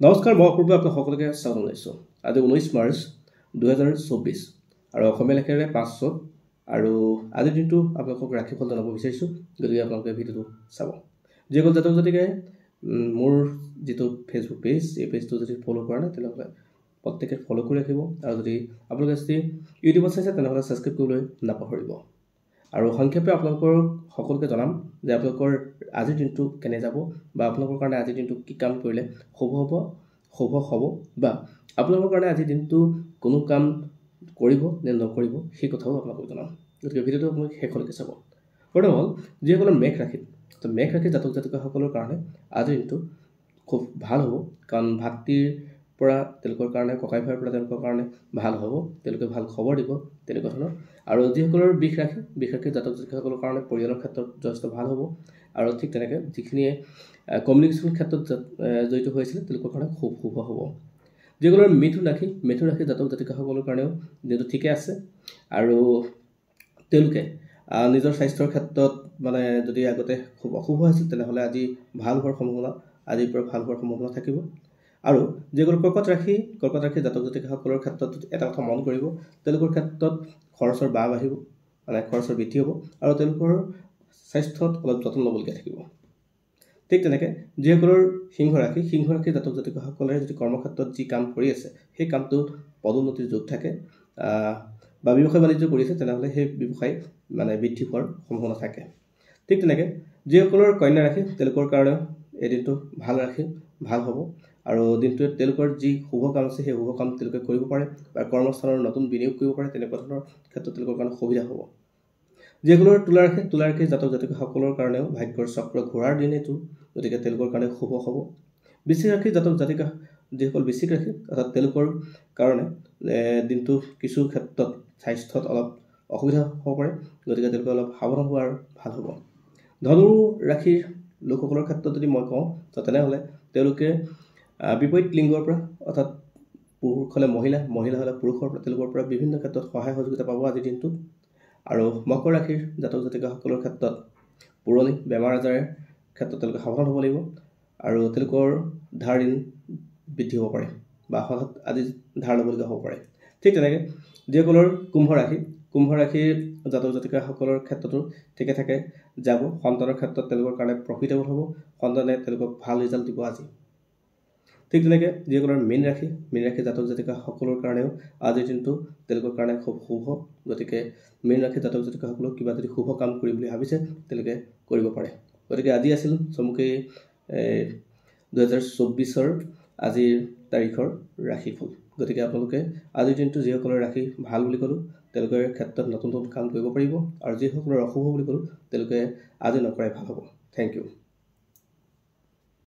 নমস্কাৰ, মই অপূৰ্ব আপোনাক সকলোকে স্বাগতম জনাইছোঁ। আজি 19 মাৰ্চ 2024 আৰু অসমীয়া লেখাৰে 5 চন আৰু আজিৰ দিনটো আপোনালোকক ৰাশিফল জনাব বিচাৰিছোঁ। গতিকে আপোনালোকে ভিডিঅ'টো চাব। যিসকল জাতক জাতিকে মোৰ যিটো ফেচবুক পেজ, এই পেজটো যদি ফ'ল' কৰা নাই তেনেহ'লে প্ৰত্যেকে ফ'ল' কৰি ৰাখিব আৰু যদি আপোনালোকে যদি ইউটিউবত চাইছে তেনেহ'লে ছাবস্ক্ৰাইব কৰিবলৈ নাপাহৰিব। আৰু সংক্ষেপে আপোনালোকৰ সকলোকে জনাম যে আপোনালোকৰ আজিৰ দিনটো কেনে যাব বা আপোনালোকৰ কাৰণে আজিৰ দিনটো কি কাম কৰিলে শুভ হ'ব বা আপোনালোকৰ কাৰণে আজিৰ দিনটো কোনো কাম কৰিব নে নকৰিব সেই কথাও আপোনালোকক জনাম। গতিকে ভিডিঅ'টো আপোনালোকে শেষলৈকে চাব। প্ৰথম হ'ল যিসকলৰ মেঘ ৰাশিত, তো মেঘ ৰাশিৰ জাতক জাতিকাসকলৰ কাৰণে আজিৰ দিনটো খুব ভাল হ'ব, কাৰণ ভাতৃৰ পৰা তেওঁলোকৰ কাৰণে, ককাই ভাইৰ পৰা তেওঁলোকৰ কাৰণে ভাল হ'ব, তেওঁলোকে ভাল খবৰ দিব তেনেকুৱা ধৰণৰ। আৰু যিসকলৰ বিষ ৰাশিৰ জাতক জাতিকাসকলৰ কাৰণে পৰিয়ালৰ ক্ষেত্ৰত যথেষ্ট ভাল হ'ব। আৰু ঠিক তেনেকৈ যিখিনিয়ে কমিউনিকেশ্যন ক্ষেত্ৰত জড়িত হৈ আছিলে তেওঁলোকৰ কাৰণে খুব শুভ হ'ব। যিসকলৰ মিথুন ৰাশিৰ জাতক জাতিকাসকলৰ কাৰণেও দিনটো ঠিকে আছে আৰু তেওঁলোকে নিজৰ স্বাস্থ্যৰ ক্ষেত্ৰত মানে যদি আগতে খুব অশুভ আছিল তেনেহ'লে আজি আজিৰ পৰা ভাল হোৱাৰ সম্ভাৱনা থাকিব। আৰু যিসকলৰ কৰ্কট ৰাশিৰ জাতক জাতিকাসকলৰ ক্ষেত্ৰত এটা কথা মন কৰিব, তেওঁলোকৰ ক্ষেত্ৰত খৰচৰ বাহ বাঢ়িব, মানে খৰচৰ বৃদ্ধি হ'ব আৰু তেওঁলোকৰ স্বাস্থ্যত অলপ যত্ন ল'বলগীয়া থাকিব। ঠিক তেনেকৈ যিসকলৰ সিংহ ৰাশিৰ জাতক জাতিকাসকলে যদি কৰ্মক্ষেত্ৰত যি কাম কৰি আছে সেই কামটোত পদোন্নতিৰ যোগ থাকে বা ব্যৱসায় বাণিজ্য কৰি আছে তেনেহ'লে সেই ব্যৱসায় মানে বৃদ্ধি হোৱাৰ সম্ভাৱনা থাকে। ঠিক তেনেকৈ যিসকলৰ কন্যা ৰাশি তেওঁলোকৰ কাৰণেও এই দিনটো ভাল হ'ব আৰু দিনটোত তেওঁলোকৰ যি শুভ কাম আছে সেই শুভ কাম তেওঁলোকে কৰিব পাৰে বা কৰ্মস্থানৰ নতুন বিনিয়োগ কৰিব পাৰে, তেনেকুৱা ধৰণৰ ক্ষেত্ৰত তেওঁলোকৰ কাৰণে সুবিধা হ'ব। যিসকলৰ তুলা ৰাশিৰ জাতক জাতিকাসকলৰ কাৰণেও ভাগ্যৰ চক্ৰ ঘূৰাৰ দিন এইটো, গতিকে তেওঁলোকৰ কাৰণে শুভ হ'ব। বৃশ্চিক ৰাশিৰ জাতক জাতিকা যিসকল বৃশ্চিক ৰাশি অৰ্থাৎ তেওঁলোকৰ কাৰণে দিনটো কিছু ক্ষেত্ৰত স্বাস্থ্যত অলপ অসুবিধা হ'ব পাৰে, গতিকে তেওঁলোকে অলপ সাৱধান হোৱাৰ ভাল হ'ব। ধনু ৰাশিৰ লোকসকলৰ ক্ষেত্ৰত যদি মই কওঁ তেনেহ'লে তেওঁলোকে বিপৰীত লিংগৰ পৰা অৰ্থাৎ পুৰুষ হ'লে মহিলা হ'লে পুৰুষৰ পৰা তেওঁলোকৰ পৰা বিভিন্ন ক্ষেত্ৰত সহায় সহযোগিতা পাব আজিৰ দিনটোত। আৰু মকৰ ৰাশিৰ জাতক জাতিকাসকলৰ ক্ষেত্ৰত পুৰণি বেমাৰ আজাৰৰ ক্ষেত্ৰত তেওঁলোকে সাৱধান হ'ব লাগিব আৰু তেওঁলোকৰ ধাৰ ঋণ বৃদ্ধি হ'ব পাৰে বা হঠাৎ আজি ধাৰ ল'বলগীয়া হ'ব পাৰে। ঠিক তেনেকৈ যিসকলৰ কুম্ভ ৰাশিৰ জাতক জাতিকাসকলৰ ক্ষেত্ৰতো ঠিকে থাকে যাব। সন্তানৰ ক্ষেত্ৰত তেওঁলোকৰ কাৰণে প্ৰফিটেবল হ'ব, সন্তানে তেওঁলোকক ভাল ৰিজাল্ট দিব আজি। ঠিক তেনেকৈ যিসকলৰ মীন ৰাশিৰ জাতক জাতিকাসকলৰ কাৰণেও আজিৰ দিনটো তেওঁলোকৰ কাৰণে খুব শুভ, গতিকে মীন ৰাশিৰ জাতক জাতিকাসকলক কিবা যদি শুভ কাম কৰিম বুলি ভাবিছে তেওঁলোকে কৰিব পাৰে। গতিকে আজি আছিল চমুকৈ 2024 আজিৰ তাৰিখৰ ৰাশিফল। গতিকে আপোনালোকে আজিৰ দিনটো যিসকলৰ ৰাশি ভাল বুলি ক'লোঁ তেওঁলোকৰ ক্ষেত্ৰত নতুন কাম কৰিব পাৰিব আৰু যিসকলৰ অশুভ বুলি ক'লোঁ তেওঁলোকে আজি নকৰাই ভাল হ'ব। Thank U.